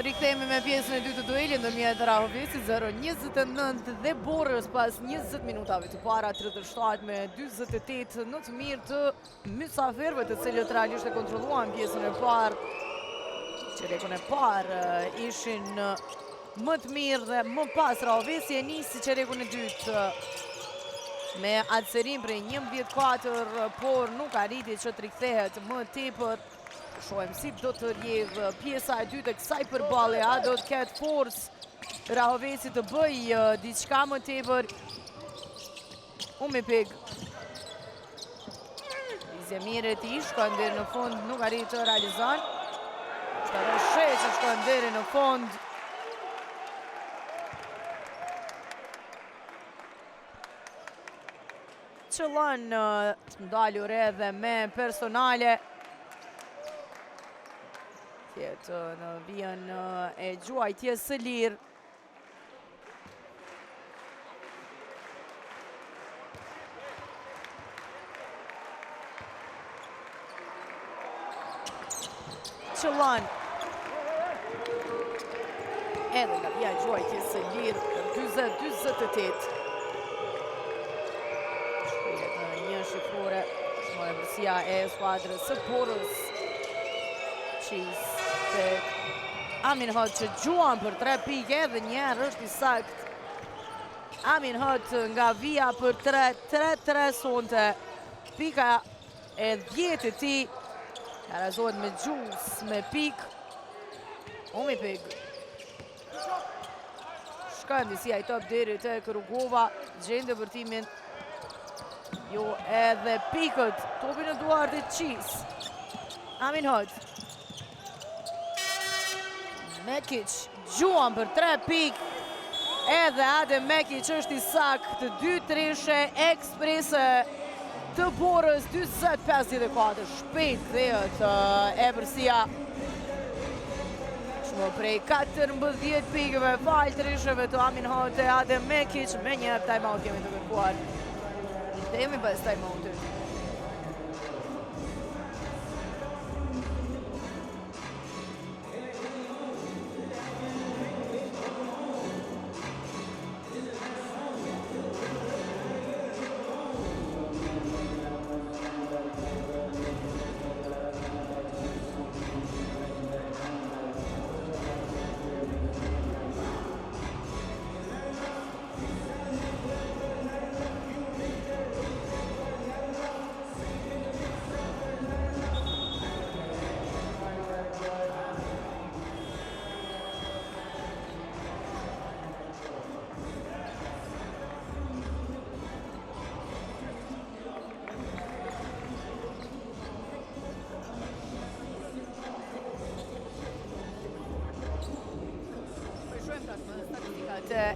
Rikthehemi me pjesën e dytë të duelit ndërmjet Rahovicit 0-29 dhe Borës pas 20 minutave të para 37 me 48 në të mirë të mysafirëve të cilët realisht e kontrolluan pjesën e parë. Çerekun e parë ishin më të mirë dhe më pas Rahovici e nisi çerekun e dytë me atëserim prej 11-4, por nuk arriti që të rikthehet më tepër. Shohem si do të rjedh pjesa e dytë e kësaj përballje, a do të ketë forcë Rahovici të bëj diçka më tepër. Umipig. Lizje mirë e tij, shkon deri në fund, nuk arrit të realizon. Shtaroshe që shkon deri në fund. Qëllon ndalur edhe me personale. Tjetë në vijën e gjuajtjes së lirë. Qëllon. Edhe nga vija e gjuajtjes së lirë, 20-28. Shkrijet në një shifrore, shmore vërsia e skuadrës së Borës. Qis. Amin Hot që gjuan për 3 pike edhe njerë është i sakt. Amin Hot nga vija për 3-3 sonte. Pika e 10 e ti karazohet me gjus, me pik. Umipig. Shkën disia i top deri të Kërugova, gjende vërtimin. Jo edhe pikët, topin e duart e Qis. Amin Hot. Mekic gjuan për 3 pik. Edhe Adem Mekic është i sakt. 2 trishe eksprese të Borës 20-54. Shpejt kthehet e përsia. Shmo prej 14 pikëve fal trisheve të Amin Hot e Adem Mekic. Me njerë time-out kemi të kërkuar. Kthehemi pas time-outit.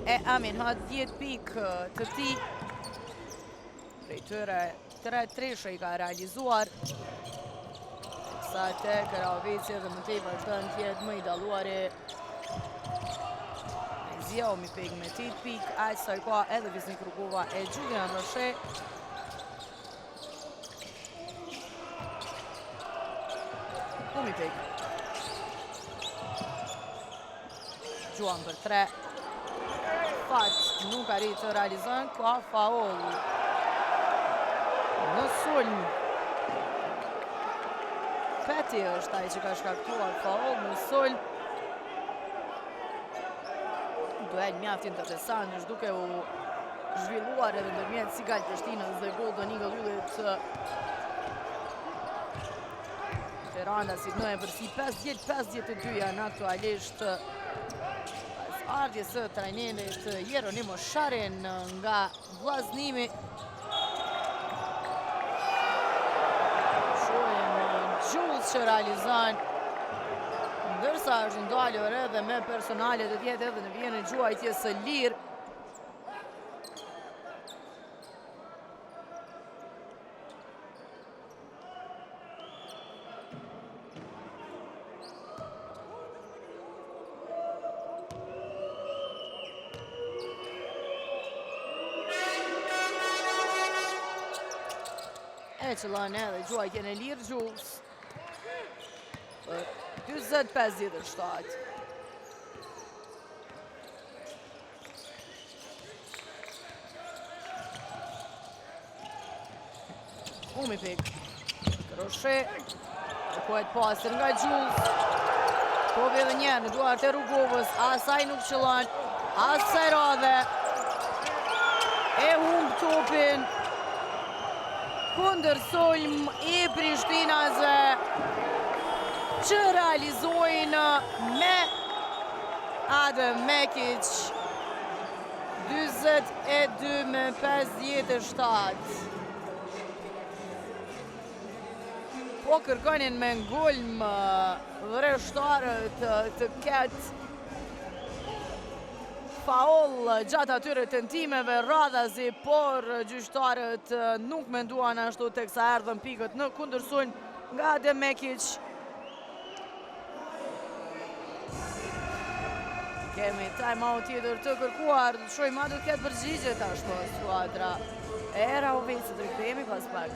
E Amin Hot 10 pikë të ti. Prej tëre 3 trishe i ka realizuar. Sa te Rahovici dhe më tepër vazhdon të jetë më i dalluari. Zia Umipig me 8 pikë, aq sa i ka edhe Visnik Rugova e Julian Roshe. Umipig. Gjuan për 3. Fat nuk arrit të realizojnë, ka faul në sulm. Peti është ai që ka shkaktuar faul në sulm. Duel mjaft interesant, është duke u zhvilluar edhe ndërmjet Sigal Prishtinës dhe Golden Eagle Yllit. Verandasit në e përsi 50-52 janë aktualisht ardhjes së trajnerit Jeronimo Sharin nga vllaznimi. Shohem Gjuls që realizon, ndërsa është ndalur edhe me personale të tjetë edhe në vijën e gjuajtjes së lirë. E qëllon edhe gjuajtjen e lirë Gjuls. 20-57. Umi pik. Kroshe. Kërkohet pasër nga Gjullës. Topi edhe një në duart e Rugovës. Asaj nuk qëllon. Asaj radhe. E humb topin. Kundër sulm i Prishtinasve që realizojnë me Adem Mekić 42-57. Po kërkonin me ngulm vëreshtarët të ketë faul gjatë atyre tentimeve radhazi, por gjyqtarët nuk menduan ashtu teksa erdhën pikët në kundërsulm nga Adem Mekić. Kemi time-out tjetër të kërkuar, shojmë a do të ketë përgjigje tashmë skuadra e Rahovecit, rikthehemi pas pak.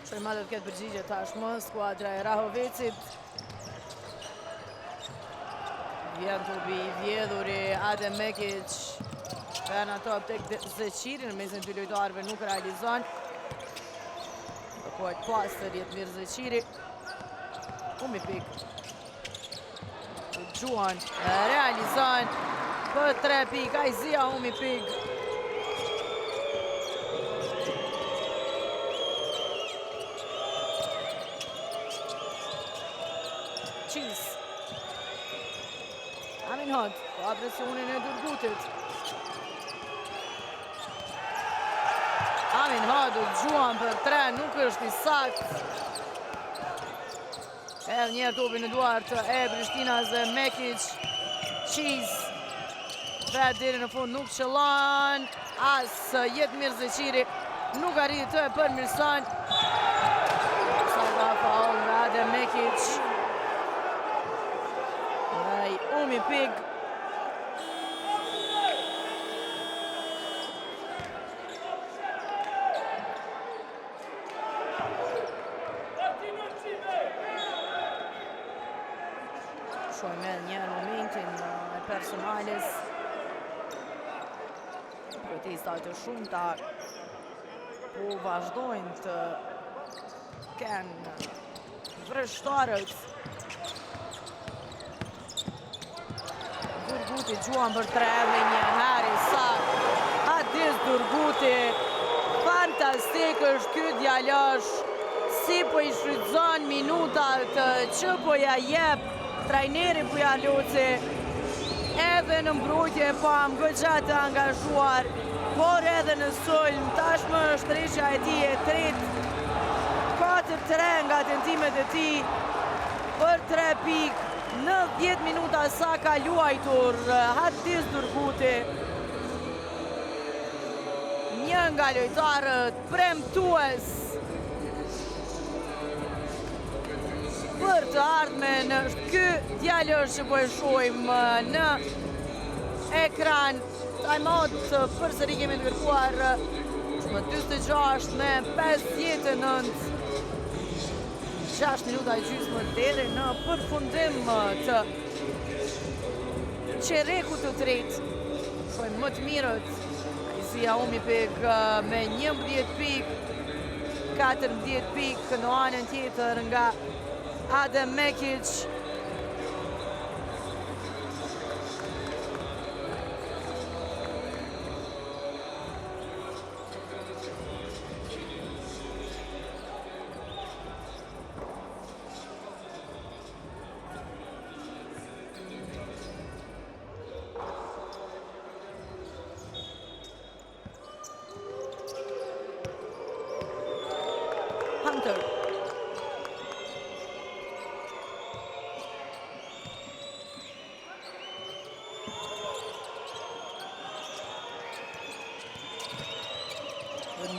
Shoj ma do të ketë përgjigje tashmë skuadra e Rahovecit. Vjen topi i vjedhuri Adem Mekić. Vjen ato tek Zeqiri në mesin dy lojtarëve nuk realizon. Kërkohet pasër Jetmir Zeqiri. Umi pik. Gjuan realizon për 3 pik. Ajzia Umi pik. Amin Hod, pa presionin e Durgutit. Amin Hod u gjuan për 3, nuk është i sakt. Edhe njerë topi në duart e Prishtinasve, Mekić, Qiz. Vetë deri në fund nuk qëllon. As Jetmir Zeqiri nuk arriti të e përmirëson. Sa ka faul nga Adem Mekić. Umi pik. Shojmë një momentin e personales. Protestat të shumta po vazhdojnë të kenë vëreshtarët. Durguti gjuan për 3 dhe një herë sakt. Adis Durguti. Fantastik është ky djalosh. Si po i shfrytëzon minutat që po ja jep trajneri Buja Loci. Edhe në mbrojtje pam goxha të angazhuar, por edhe në sulm tashmë shtreshja e tij e tretë. 4-3 nga tentimet e tij për 3 pikë. Në 10 minuta sa ka luajtur Adis Durguti. Një nga lojtarët premtues për të ardhmen është ky djalosh që po e shohim në ekran. Time-out përsëri kemi të kërkuar më 46 me 59. 6 minuta e gjysmë deri në përfundim të qerekut të tretë. Shojmë më të mirët. Ajzia Umi pik me 11 pik, 14 pik në anën tjetër nga Adem Mekić. Hunter.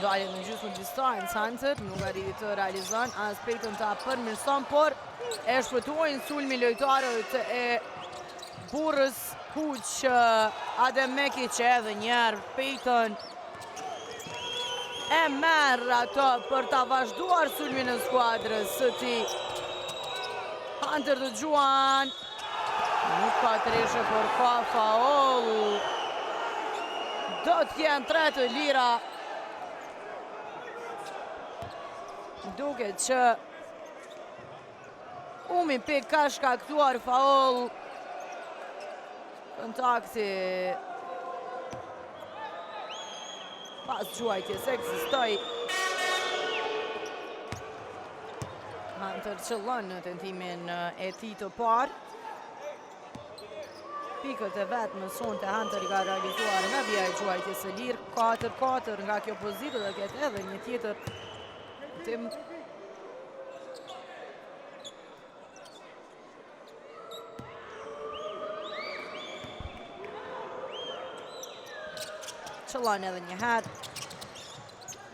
Ndaljen në gjysmë distancë Hunter, nuk arriti të realizon aspektin ta përmirëson, por e shpëtojnë sulmi lojtarët e Burrës Huq, Adem Mekic edhe njerë Peyton e merr ato për ta vazhduar sulmin e skuadrës së tij. Hunter të Gjuan, nuk ka treshe por ka faul. Do t'jenë 3 të lira. Duket që Umi Pik ka shkaktuar faul. Kontakti pas gjuajtjes ekzistoi. Hunter qëllon në tentimin e tij të parë. Pikët e vetë në son të Hunter i ka realizuar nga vija e gjuajtjes së lirë. 4-4 nga kjo pozitë dhe ketë edhe një tjetër tim. Qëllon edhe një herë.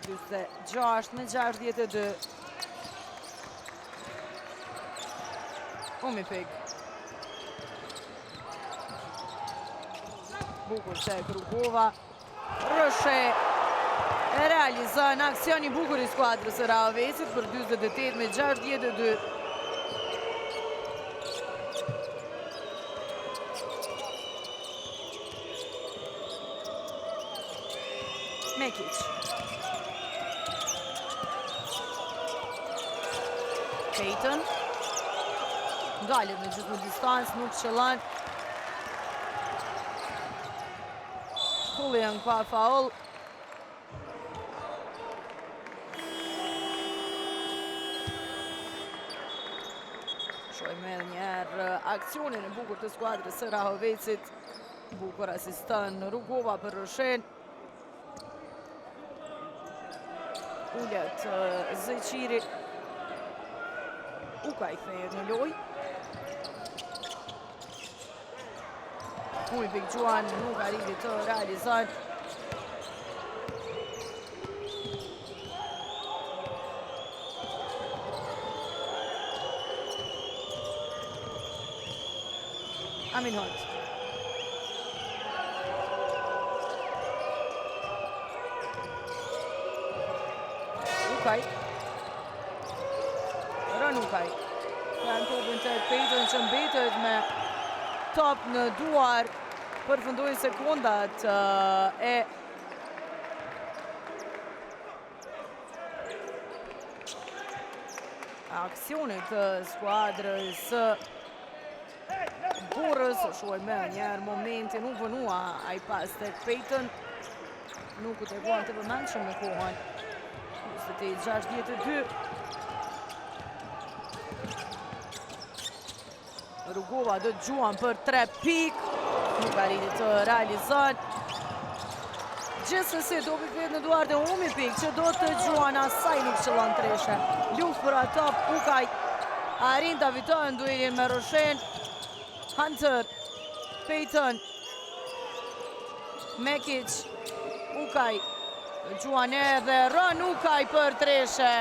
46-62. Umi Pik. Bukur tek Rugova. Rëshe e realizon aksion i bukur i skuadrës së Rahovesit për 48-62. Mekic. Peyton. Ndalet në gjysmë distancë, nuk qëllon. Julian ka faul. Shojmë edhe njerë aksionin e bukur të skuadrës së Rahovesit. Bukur asiston Rugova për Rëshen. Ullet Zëqiri. Uka i kthehet në loj. Umi Pik Gjuan nuk arriti të realizon. Amin Hunt. Ukaj. Rën Ukaj. Kanë topin të Peyton që mbetet me top në duar, përfundojnë sekundat e aksionit të skuadrës Burrës. Shohim njerë momentin, nuk vënua ai pas tek Peyton, nuk u treguan të vëmendshëm me kohën. 62. Rugova do të Gjuan për 3 pik, nuk arriti të realizon. Gjithsesi do vetë në duart e Umi Pik që do të Gjuan, asaj nuk qëllon treshe. Luftë për ato, Ukaj arrin ta fitojnë duelin me Roshen. Hunter, Peyton, Mekic, Ukaj, Gjuan edhe rën Ukaj për treshe.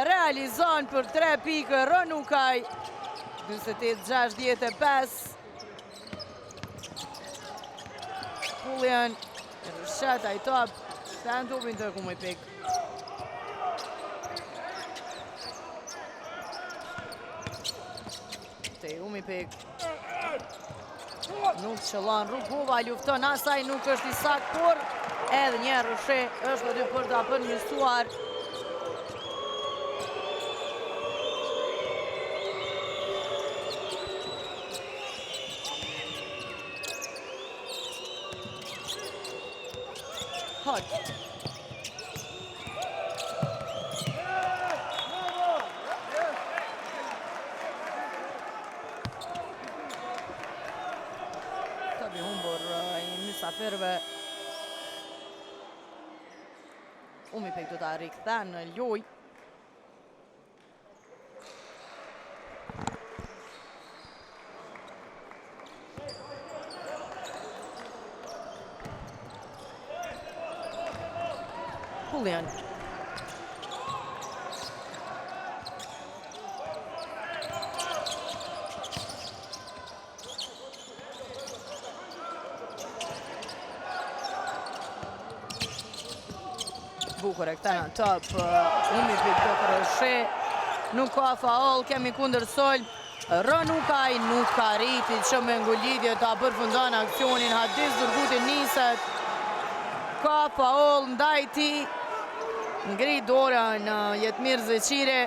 Realizon për 3 pikë rën Ukaj. 48-65. Julian Rëshet ai top. Të në topin të Umi Pik. Te Umi Pik. Nuk qëllon Rugova, lufton asaj, nuk është i saktë, por edhe një Rëshet është për dy për ta përmirësuar. Hot. Tabi humbur i mysafirëve Umipik do ta rikthen në lojë. Pullian. Bukur e këta në top, Umipik do kërëshe, nuk ka faul, kemi kundër sol, Rënukaj nuk ka rriti që me ngullitje ta përfundon aksionin, Hadis Durguti niset, ka faul ndaj ti, ngri dora në Jetmir Zeqire.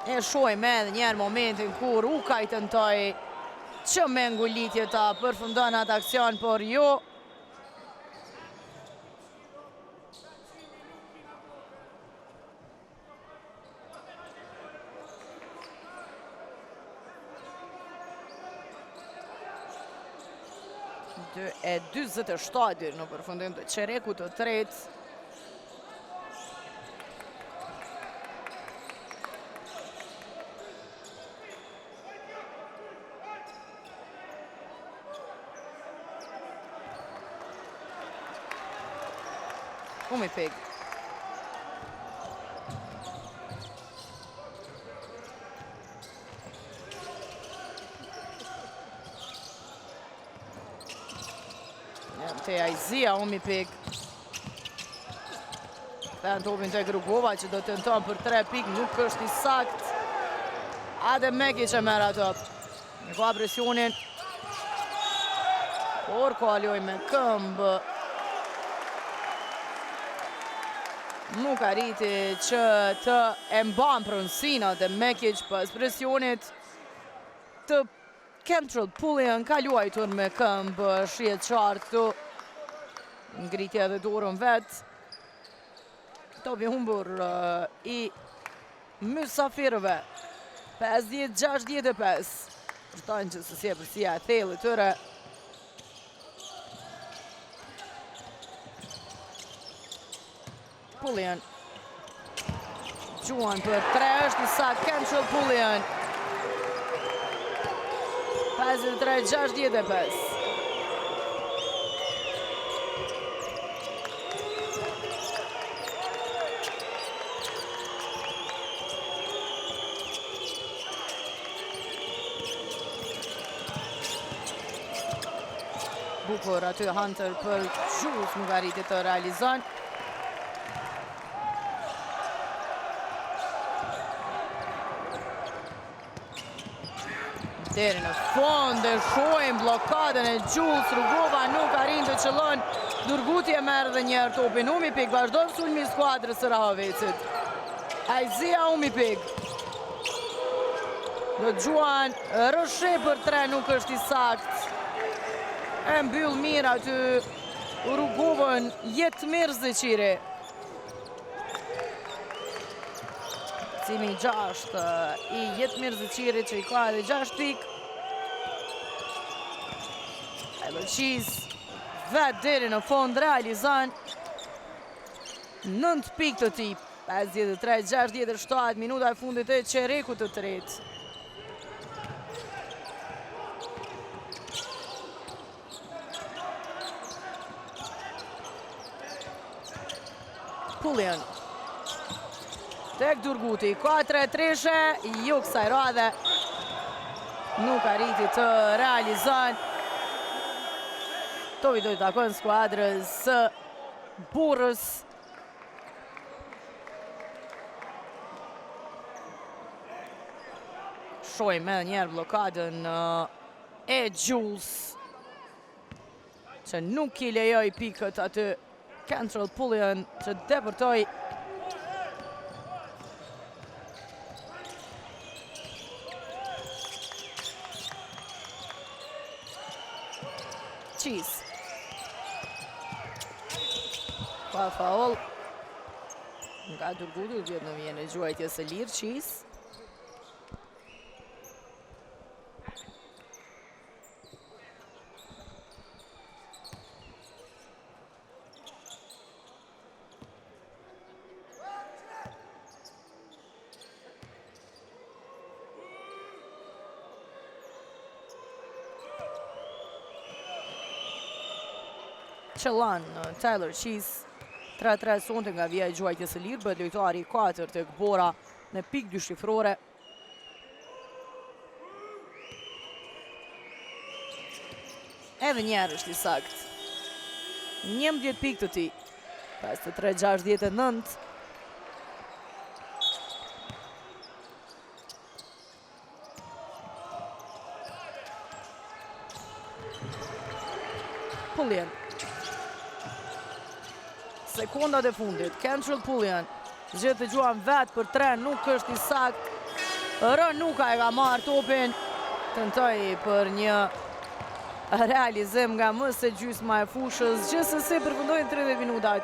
E shojmë edhe njerë momentin kur Ukaj tentoj që me ngullitje ta përfundon atë aksion, por jo. E 27 në përfundim të çerekut të tretë. Umipik. Te Ajzia Umipik. Dhe në topin të Grugova që do të tenton për 3 pikë, nuk është i sakt. Adem Meki që merr ato. Në ka presionin. Por kaloj me këmbë. Nuk arriti që të e mban pronësina dhe Mekic pas presionit të Kentrell Pullian ka luajtur me këmbë, shihet qartë këtu. Ngritja dhe dorën vetë. Topi humbur i mysafirëve. 50-65. Përtojnë që sësje përsia e thellë të tëre. Pullian. Gjuan për 3 është i saktë Kentrell Pullian. 53-65. Bukur aty Hunter për Jules nuk arriti të realizon. Deri në fond e shojmë blokadën e Jules, Rugova nuk arrin të qëllon. Durguti e merr edhe një herë topin. Umipik vazhdon sulmi i skuadrës së Rahovecit. Ajzia Umipik. Do Gjuan rëshe për 3 nuk është i sakt. E mbyll mirë aty Rugovën Jetmir Zeqire. Cimi 6 i Jetmir Zeqire që i ka edhe 6 pik. Elëqiz vetë deri në fond realizan 9 pik të ti. 53-67 minuta e fundit e çerekut të tretë. Pullian. Tek Durguti, 4-3, ju kësaj radhe nuk arriti të realizon. Tovi do të takon skuadrës së Burrës. Shojmë edhe njerë blokadën e Jules që nuk i lejoj pikët aty Kentrell Pullian që depërtoj. Qiz. Pa faul. Nga Durguti vjetë në vjenë e gjuajtje së lirë Qiz. qëllan Tyler Cheese. 3-3 sonte nga vija e gjuajtjes së lirë, bëhet lojtari i 4 tek Bora në pikë 2 shifrore. Edhe njerë është i sakt. 11 pikë të ti. 53-69. Pullian. Sekundat e fundit, Kentrell Pullian zgjedh të gjuan vetë për 3, nuk është i sakt. Rën Nuka e ka marrë topin, tentoi për një realizim nga më se gjysma e fushës, gjithsesi përfundojnë 30 minutat.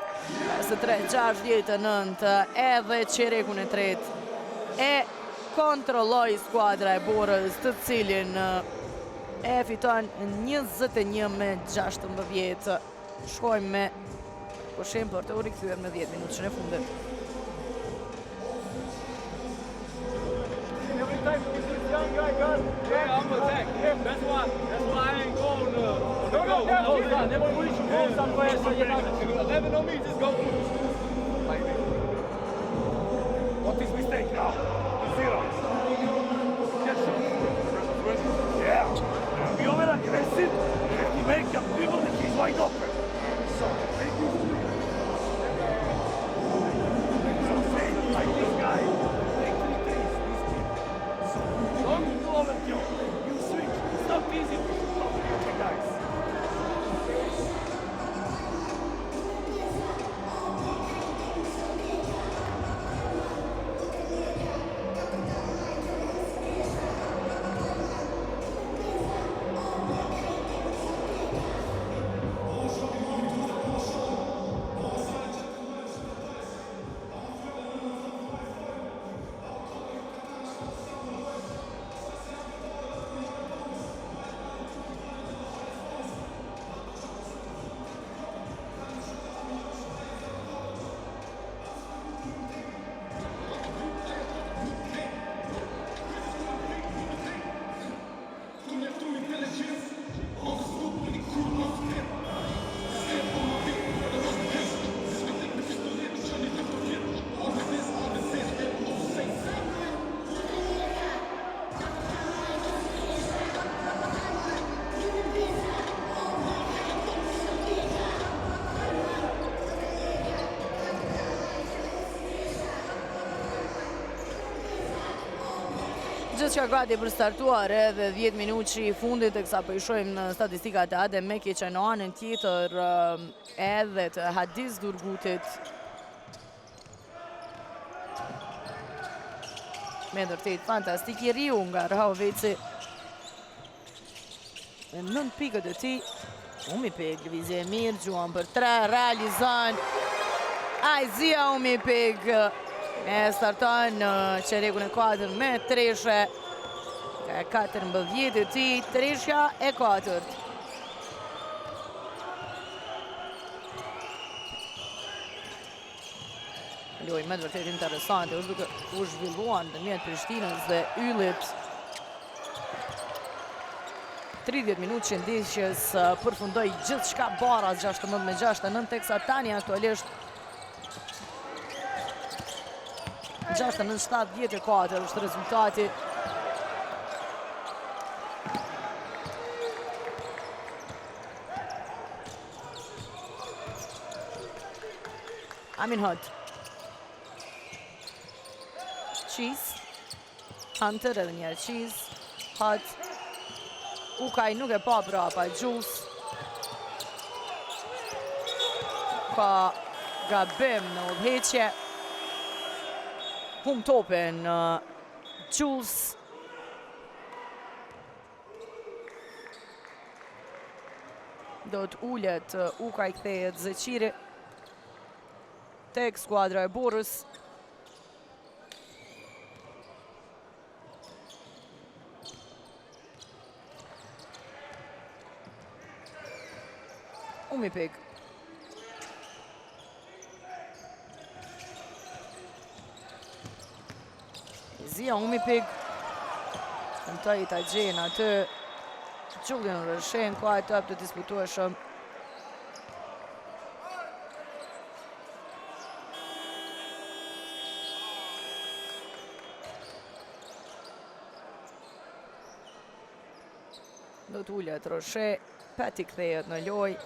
53-69, edhe çerekun e tretë e kontrolloi skuadra e Borës, të cilin e fiton 21-16. Shkojmë me pushim për të u rikthyer në 10 minutën e fundit. Every time this young guy got I'm attack. That's why I ain't going to go. Never we should go somewhere. So 11 on me, just go. What is mistake now? 0. Yeah. You over aggressive. You make a people that he's wide open. So like this guy. You switch. It's not easy to shoot over the guys. Gjithçka gati për startuar edhe 10 minutë i fundit, teksa po i shohim në statistikat e Adem Mekiçe në anën tjetër edhe të Hadis Durgutit. Me vërtet fantastik i riu nga Rhoveci. 9 pikët e tij. Umipeg lëvizje e mirë, gjuan për 3, realizon Aizia Umipeg. E starton në çerekun e 4 me Treshe. Ka 14 e tij, Treshja e 4. Lojë me vërtet interesante, është duke u zhvilluar ndërmjet Prishtinës dhe Yllit. 30 minutë që ndeshjes përfundoi gjithçka baraz 16-69, teksa tani aktualisht 69-74 është rezultati. Amin Hunt. Cheese. Hunter edhe njerë Cheese. Hunt. Ukaj nuk e pa brapa. Jules. Ka gabim në udhëheqje. Hum topin Jules. Do të ullet Ukaj kthehet Zeqiri tek skuadra e Borës. Umipeg. Zia Umipeg. Tentoi ta gjen atë Julian Rëshenko, atë të disputueshëm Do t'ullet Roshe, Peti kthehet në loj.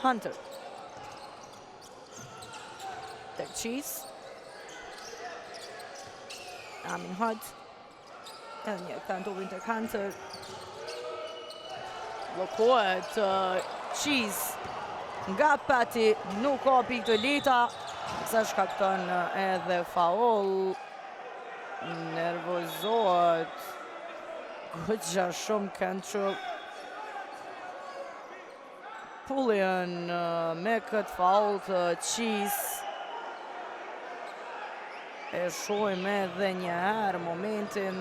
Hunter. Tek Cheese. Amin Hunt. Edhe një këta në topin tek Hunter. Blokohet Cheese nga Peti, nuk ka pikë të leta, sa shkakton edhe faul. Nervozohet goxha shumë Cantrell. Pullian me këtë faul të Cheese. E shohim edhe një herë momentin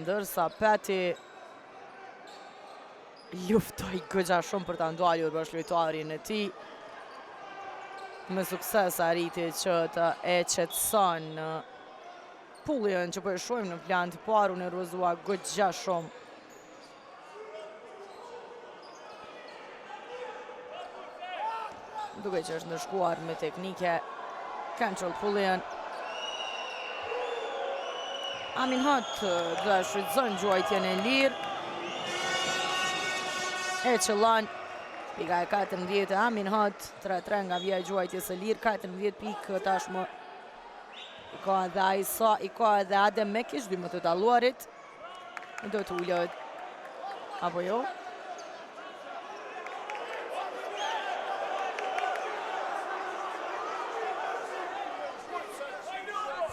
ndërsa Peti luftoi goxha shumë për ta ndalur bashkëlojtarin e tij. Me sukses arriti që të e qetëson Pullian, që po e shohim në plan të parë u nervozua goxha shumë. Duke që është ndërshkuar me teknike. Cantrell Pullian. Amin Hunt dhe shfrytëzon gjuajtjen e lirë. E qëllon. Pika e 14 e Amin Hunt. 3-3 nga vija e gjuajtjes e lirë. 14 pikë tashmë. I ka edhe Aisa, i ka edhe Adem Mekish, 2 më të dalluarit. Do të ullët. Apo jo?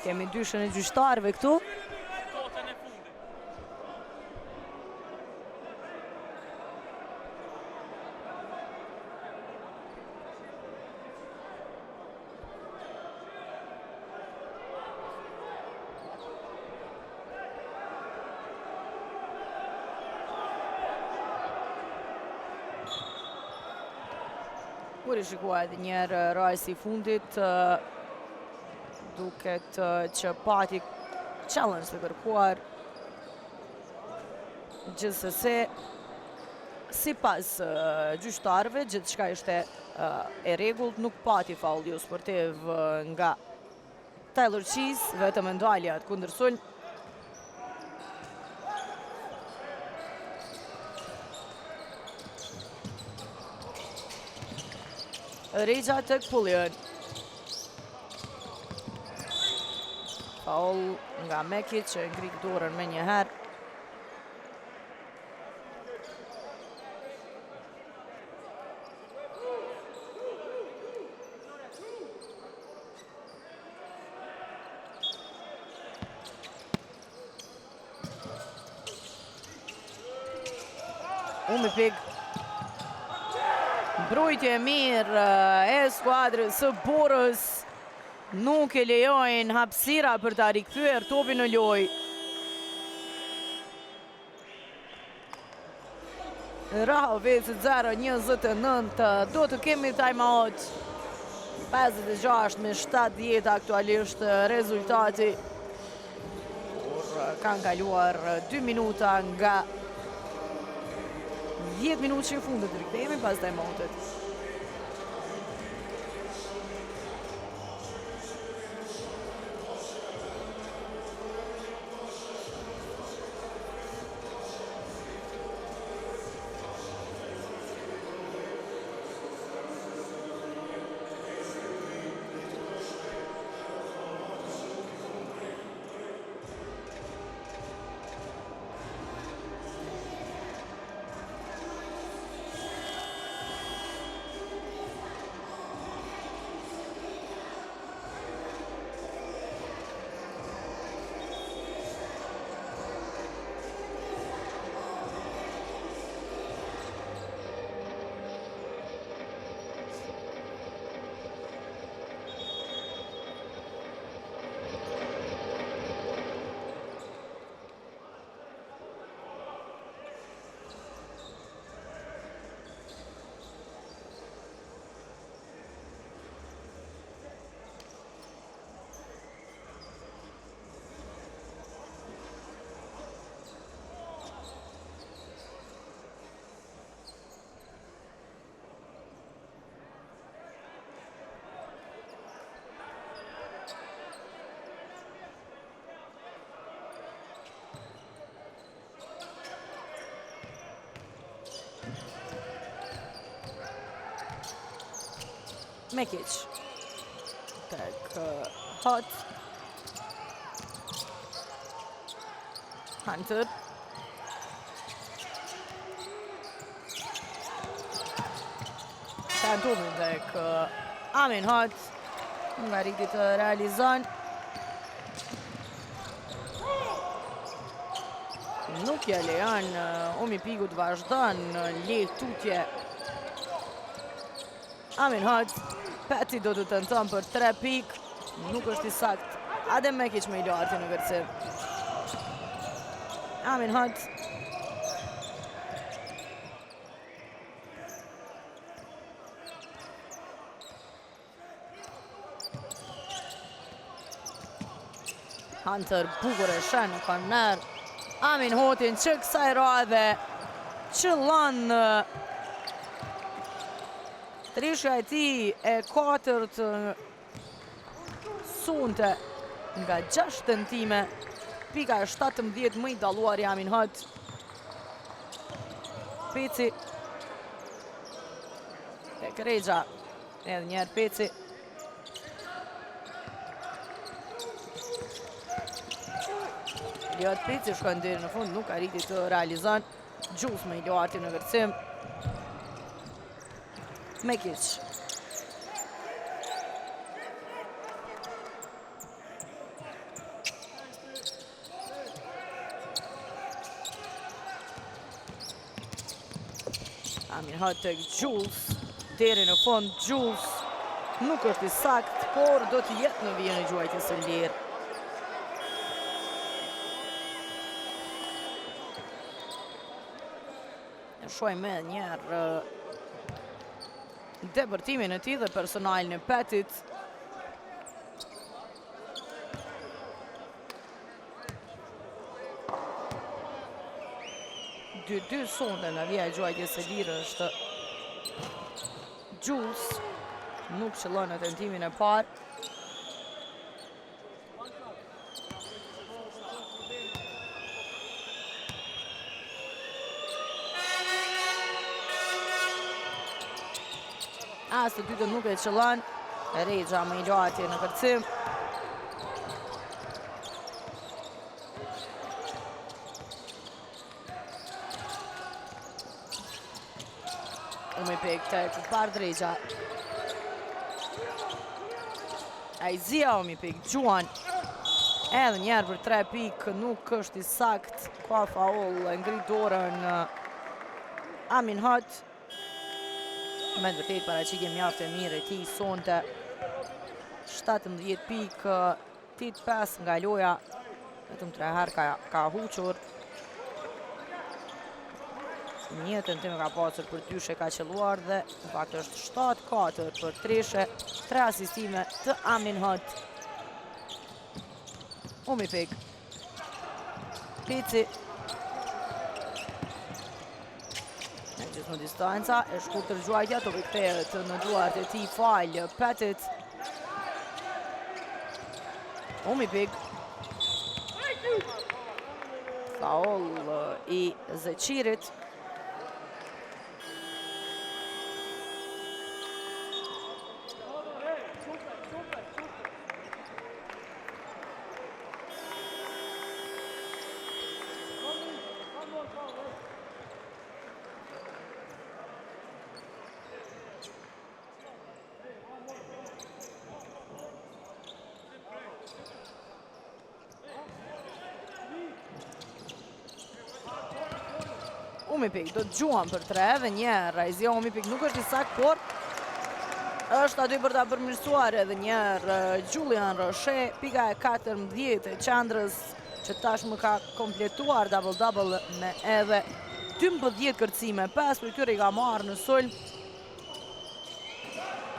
Kemi dyshën e gjyqtarëve këtu. Kur i shikua edhe njerë rajsi fundit, duket që pati challenge të kërkuar. Gjithsesi, sipas gjyqtarëve, gjithçka ishte e rregullt, nuk pati faul jo sportiv nga Tyler Cheese, vetëm ndalja kundër sulm. Rexha tek Pullian. Faul nga Mekic që ngrit dorën me një herë. Umi pik. Mbrojtje e mirë e skuadrës së Borës. Nuk e lejojnë hapësira për ta rikthyer topin në lojë. Rahovec 0-29, do të kemi timeout. 56 me 70 aktualisht rezultati. Por kanë kaluar 2 minuta nga 10 minutë që i fundit, rikthehemi pas timeoutit. Mekic. Tek Hot. Hunter. Tantumi tek Amin Hot. Nga rriti të realizon. Nuk ja lejon Umi Pigu të vazhdon në tutje. Amin Hot. Peti do të tenton për 3 pik. Nuk është i sakt. Adem Mekic me i larti në kërcim. Amin Hot. Hunter bukur e shen në korner. Amin Hotin që kësaj radhe qëllon trishja e ti e 4 sunte nga 6 tentime. Pika e 17 më i dalluar i Amin Hot. Peci. Tek Rexha. Edhe njerë Peci. Eliot Peci shkojnë deri në fund, nuk arriti të realizon. Gjus me Elioti në kërcim. Mekic. Amin Hot tek Gjus. Deri në fund Gjus. Nuk është i sakt, por do të jetë në vijën e gjuajtjes së lirë. Shojmë me njerë depërtimin e ti dhe personalin e Petit. Dy sonde nga vija e gjuajtjes së lirë është Gjus. Nuk qëllon në tentimin e parë. As të dytën nuk e qëllon. Rexha me Elioti në kërcim. Umi Pik tek Bard Rexha. Aizia Umi Pik gjuan. Edhe njerë për 3 pik, nuk është i sakt. Ka faul, ngrit dorën Amin Hot. Me të vërtet paraqitje mjaft e mirë e ti sonte. 17 pik, 8-5 nga loja. Vetëm 3 herë ka huqur. Një tentim ka pasur për dyshe ka qelluar dhe në fakt është 7-4 për treshe. 3 asistime të Amin Hot. Umi Pik. Peci. Në distanca, e shkurtër gjuajtja, të kthehet në duart e ti falë Petit. Umi Pik. Faul i Zeqirit. Umi Pik do të gjuan për 3 dhe njerë. Aizia Umi Pik nuk është i sakt, por është aty për ta përmirësuar edhe njerë Julian Roche. Pika e 14 e qendrës që tashmë ka kompletuar double-double me edhe 12 kërcime. 5 për këtyre i ka marrë në sulm.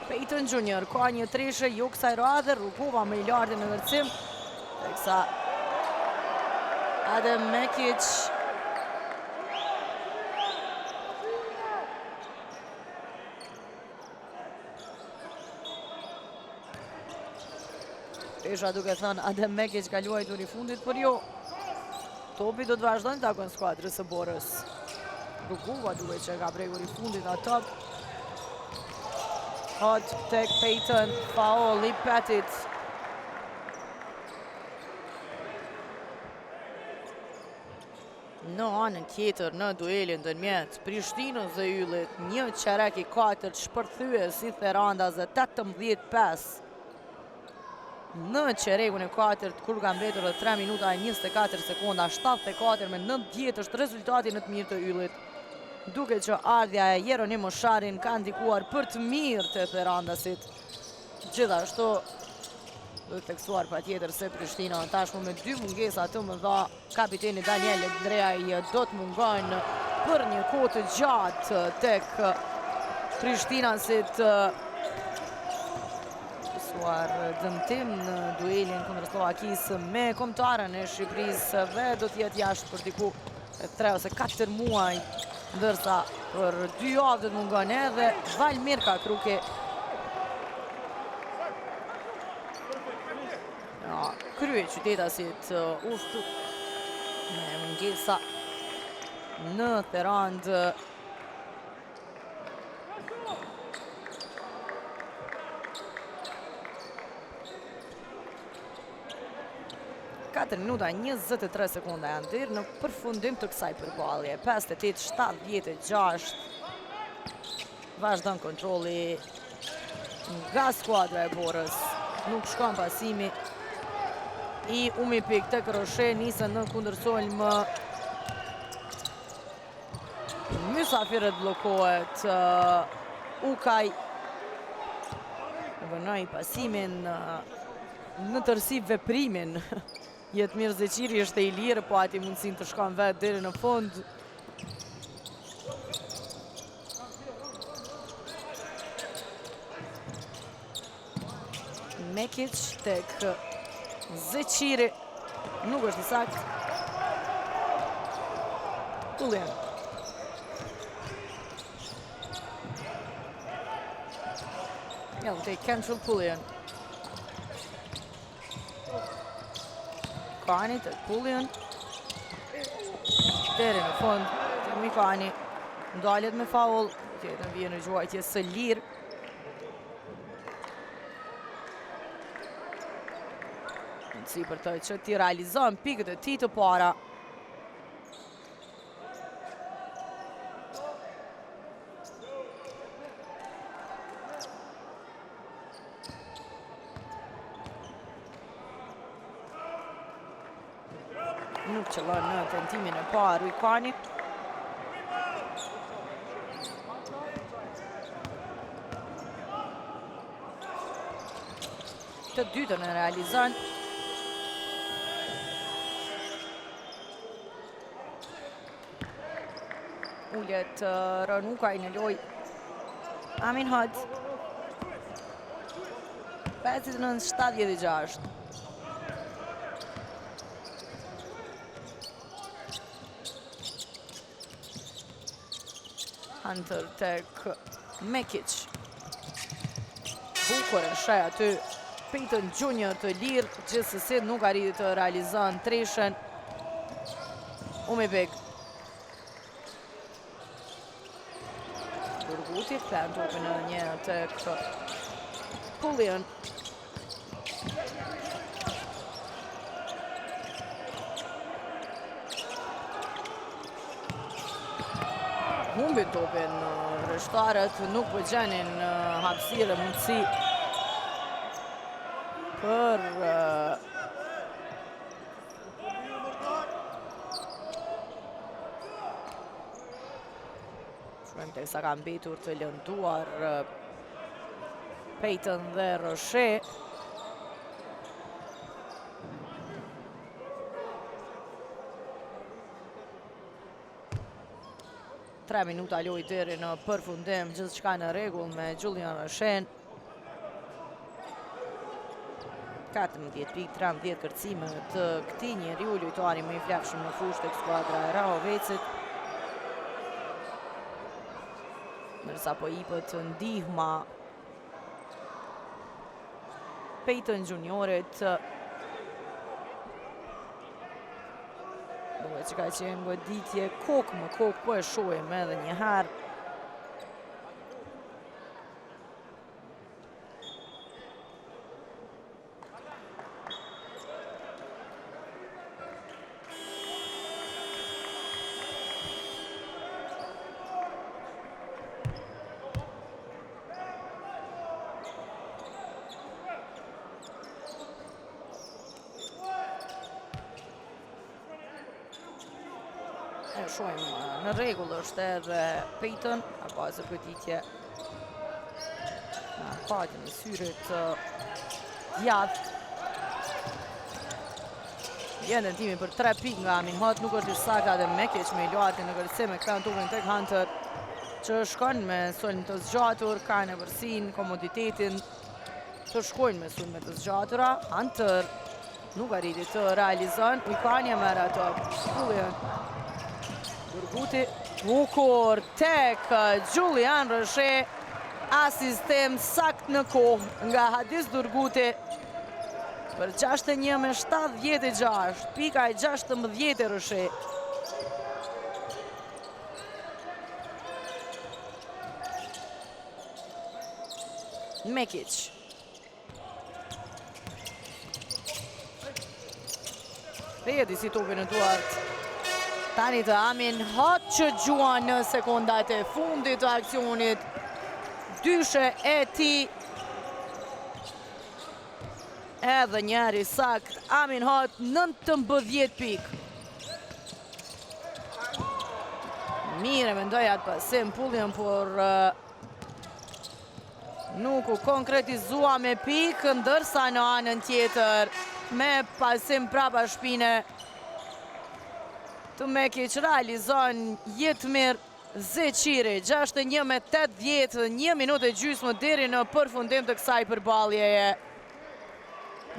Peyton Junior ka një treshe jo kësaj radhe, rrugova me Elioti në kërcim. Teksa Adem Mekic Isha duke thënë Adem Mekic ka luajtur i fundit, por jo. Topi do të vazhdojnë takon skuadrës së Borës. Rrugova duke që ka prekur i fundit në top. Hot tek Peyton, faul I Petit. Në anën tjetër në duelin ndërmjet Prishtinës dhe Yllit, një qerek I 4 shpërthyes I Therandas dhe 18-5. Në qerekun e 4 kur ka mbetur dhe 3 minuta e 24 sekonda, 74 me 90 është rezultati në të mirë të Yllit. Duke që ardhja e Jeronim Mosharin ka ndikuar për të mirë të Therandasit. Gjithashtu dhe tekstuar pa tjetër se Prishtina tashmë me 2 mungesa të mëdha, kapiteni Daniel Andreaj do të mungon për një kohë të gjatë tek Prishtinasit. Pësuar dëmtim në duelin kundër Slovakisë me kombëtarën e Shqipërisë dhe do t'jetë jashtë për diku 3 ose 4 muaj, ndërsa për 2 javë do të mungon edhe Valmirka Kruki. Krye qytetasit ushtu me mungesa në Therand. Katër minuta 23 sekonda janë dirë në përfundim të kësaj përballje. 58-76. Vazhdon kontrolli nga skuadra e Borës. Nuk shkon pasimi I Umipik tek Roshe, nisën në kundërsolm. Mysafirët bllokohet. Ukaj vënoi pasimin në tërësi veprimin. Jetmir Zeqiri është I lirë, po ati mundësin të shkon vetë deri në fund. Mekic tek Zeqiri, nuk është I sakt. Pullian. Jellë tek Kentrell Pullian. Kani tek Pullian. Deri në fund, tek Mikani. Ndalet me faul, tjetën vjen në gjuajtje së lirë. Si për të që ti realizon pikët e ti të para. Nuk qëllon në tentimin e parë Rujkani. Të dytën e realizon. Ullet Ranukaj në loj. Amin Hod. 59-76. Hunter tek Mekic. Bukur e shaj aty. Peyton Junior të lirë, gjithsesi nuk arriti të realizon treshen. Umipik. Burguti, plan topin në njërë tek Pullian. Humbin topin rreshtarët, nuk po gjenin hapësirë mundësi për shmem sa ka mbetur të lënduar Peyton dhe Roshe. Tre minuta loj deri në përfundim, gjithçka në rregull me Julian Roshen. 14 pikë, 13 kërcime të këtij njeriu, lojtari më I flakshëm në fushë tek skuadra e Rahovecit. Ndërsa po jepet ndihma Peyton Juniorit. Duhet që ka qenë goditje kokë më kokë, po e shohim edhe një herë. shojmë në rregull është edhe Peyton, ka bazë goditje në patjen e syrit djathtë. Vjen tentimi për 3 pikë nga Amin Hot, nuk është i saktë dhe Mekic me luajtje në kërcim me kthen tupin tek Hunter, që shkon me sulm të zgjatur, ka nëpërsinë, komoditetin të shkojnë me sulme të zgjatura. Hunter nuk arriti të realizon, Ujkania merr ato. Julian Durguti, bukur tek Julian Roshe, asistem sakt në kohë nga Hadis Durguti për 61-76, pika e 16 e Roshe. Mekic. Pedi si topin në duart. Tani të Amin Hot që gjuan në sekundat e fundit të aksionit. Dyshe e ti. Edhe njeri sakt. Amin Hot 19 pik. Mire mendoj atë pasim Pullion, por nuk u konkretizua me pik, ndërsa në anën tjetër me pasim prapa shpine të Mekic realizon Jetmir Zeqiri, 61-80, 1 minutë e gjysmë deri në përfundim të kësaj përballjeje.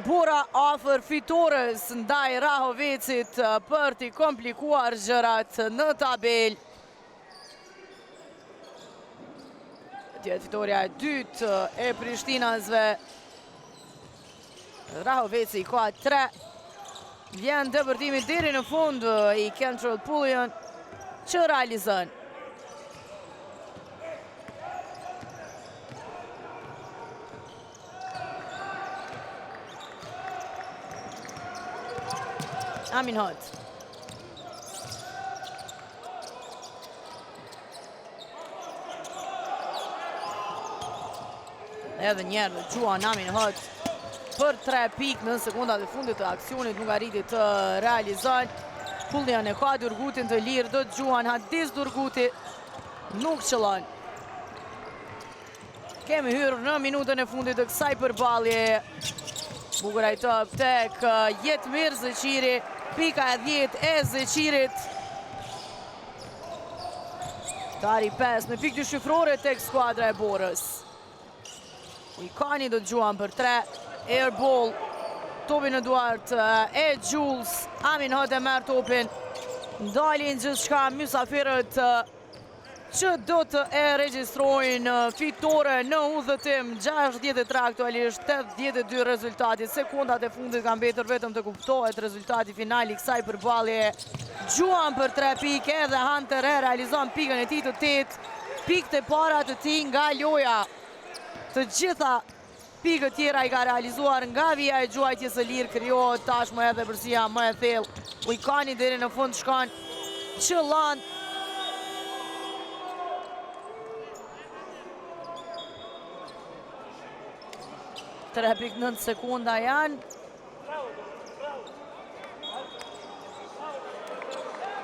Bora afër fitores ndaj Rahovecit për t'i komplikuar gjërat në tabel. Tjetë fitoria e dytë e Prishtinasve. Rahoveci ka 3. Vjen dëpërtimi deri në fund i Kentrell Pullion që realizon. Amin Hot. Edhe njerë dhe gjuan Amin Hot për 3 pikë në sekundat e fundit të aksionit, nuk arriti të realizon. Pullion e ka Durgutin të lirë, do të gjuan Hadis Durguti, nuk qëllon. Kemi hyrë në minutën e fundit të kësaj përballje. Bukuraj top tek Jetmir Zeqiri, pika e 10 e Zeqirit. Tari 5 me pikë dyshifrore tek skuadra e Borës. Ujkani do të gjuan për 3. Airball, topin në duart e Jules. Amin Hot e merr topin. Ndalin gjithçka mysafirët që do të e regjistrojnë fitore në udhëtim. 63 aktualisht, 82 rezultati. Sekundat e fundit kanë mbetur vetëm të kuptohet rezultati final i kësaj përballje. Gjuan për 3 pikë, edhe Hunter e realizon pikën e tij të 8. Pikët e para të tij nga loja. Të gjitha pikët tjera i ka realizuar nga vija e gjuajtjes së lirë, krijohet tashmë edhe përsia më e thellë. Ujkani deri në fund shkon, qëllon. Tre pikë 9 sekunda janë.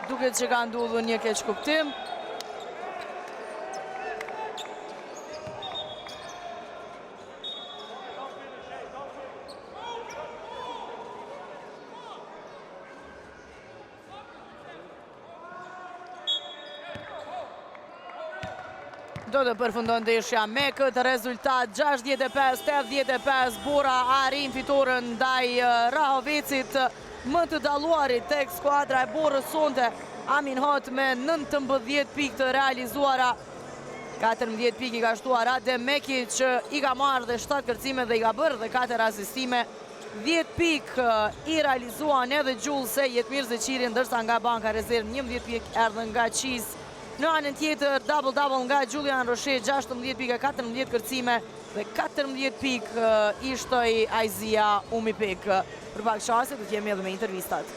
Duket që ka ndodhur një keq kuptim. Do të përfundon ndeshja me këtë rezultat 65-85. Bora arrin fitoren ndaj Rahovecit, më të dalluarit tek skuadra e Borës sonte. Amin Hot me 19 pikë të realizuara. 14 pikë i ka shtuar Adem Mekic, që i ka marrë dhe 7 kërcime dhe i ka bërë dhe 4 asistime. 10 pikë i realizuan edhe Jules e Jetmir Zeqiri, ndërsa nga banka rezervë 11 pikë erdhën nga Qiz. Në anën tjetër, double-double nga Julian Roshe, 16 pika, 14 kërcime dhe 14 pikë i shtoi Aizia Umipik. Për pak qase do t'jemi edhe me intervistat.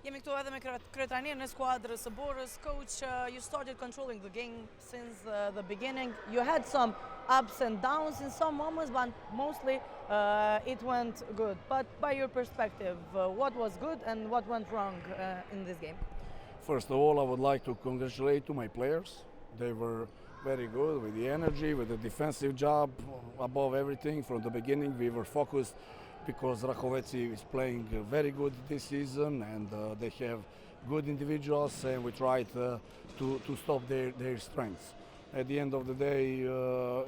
Jemi këtu edhe me kryetrajnerin e skuadrës së Borës. Coach, you started controlling the game since the beginning. You had some ups and downs in some moments, but mostly it went good. But by your perspective, what was good and what went wrong in this game? First of all, I would like to congratulate to my players. They were very good with the energy, with the defensive job. Above everything, from the beginning, we were focused because Rakoveci is playing very good this season, and they have good individuals, and we tried to stop their strengths. At the end of the day,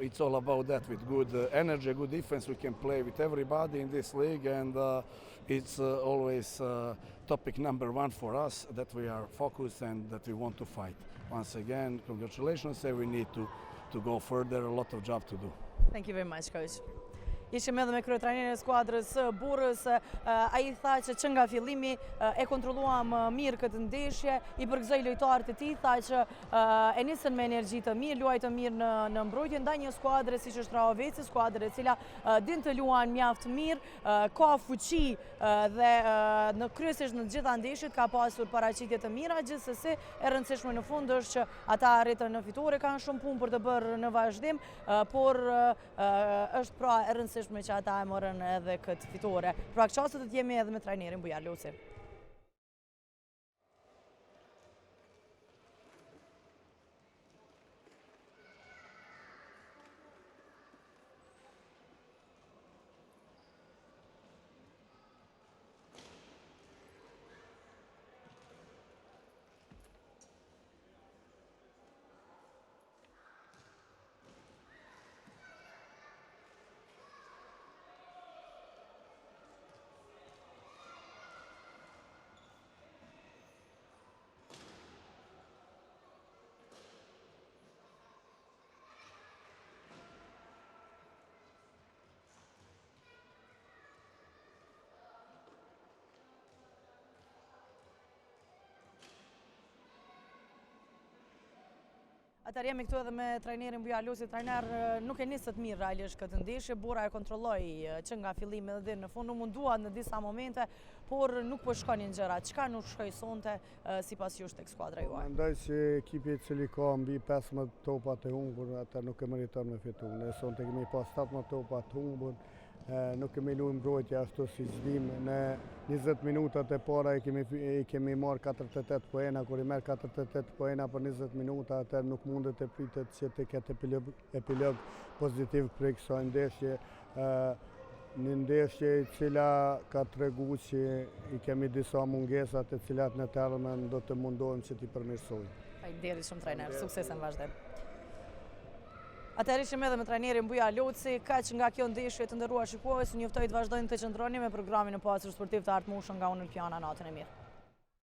it's all about that. With good energy, good defense, we can play with everybody in this league, and it's always topic number one for us, that we are focused and that we want to fight. Once again, congratulations, and we need to go further, a lot of job to do. Thank you very much, Coach. Ishim edhe me kryetrajnerin e skuadrës së Borës. Ai tha që nga fillimi e kontrolluam mirë këtë ndeshje, i përgëzoi lojtarët e tij, tha që e nisën me energji të mirë, luajtën mirë në mbrojtje ndaj një skuadre siç është Rahoveci, skuadër e cila din të luajë mjaft mirë, ka fuqi dhe në kryesisht në të gjitha ndeshjet ka pasur paraqitje të mira, gjithsesi e rëndësishme në fund është që ata arritën në fitore, kanë shumë punë për të bërë në vazhdim, por është pra e rëndësishme që ata e morën edhe këtë fitore. Pra këtë çastet të jemi edhe me trajnerin Bujar Luci. Atëherë jemi këtu edhe me trajnerin Bujar Luci. Trajner, nuk e nisët mirë realisht këtë ndeshje, Bora e kontrolloi që nga fillimi edhe deri në fund, u mundua në disa momente, por nuk po shkonin gjërat. Çka nuk shkoi sonte sipas jush tek skuadra juaj? Mendoj që ekipi i cili ka mbi 15 topa të humbur, ata nuk e meriton me fitu. Ne sonte kemi pas 17 topa të humbur, nuk kemi luajtur mbrojtje ashtu siç dim. Në 20 minutat e para i kemi marrë 48 poena, kur i merr 48 poena për 20 minuta, atë nuk mundet të pritet që të ketë epilog pozitiv për kësaj ndeshje. Një ndeshje e cila ka treguar që i kemi disa mungesa të cilat në të ardhmen do të mundohem që t'i përmirësojmë. Faleminderit shumë trajner, sukses në vazhdim. Atëherë ishim edhe me trajnerin Bujar Luci. Kaq nga kjo ndeshje, të nderuar shikues, ju njoftoj të vazhdojnë të qëndroni me programin e pasur sportiv të Art Motion nga Unëlpiana. Natën e mirë.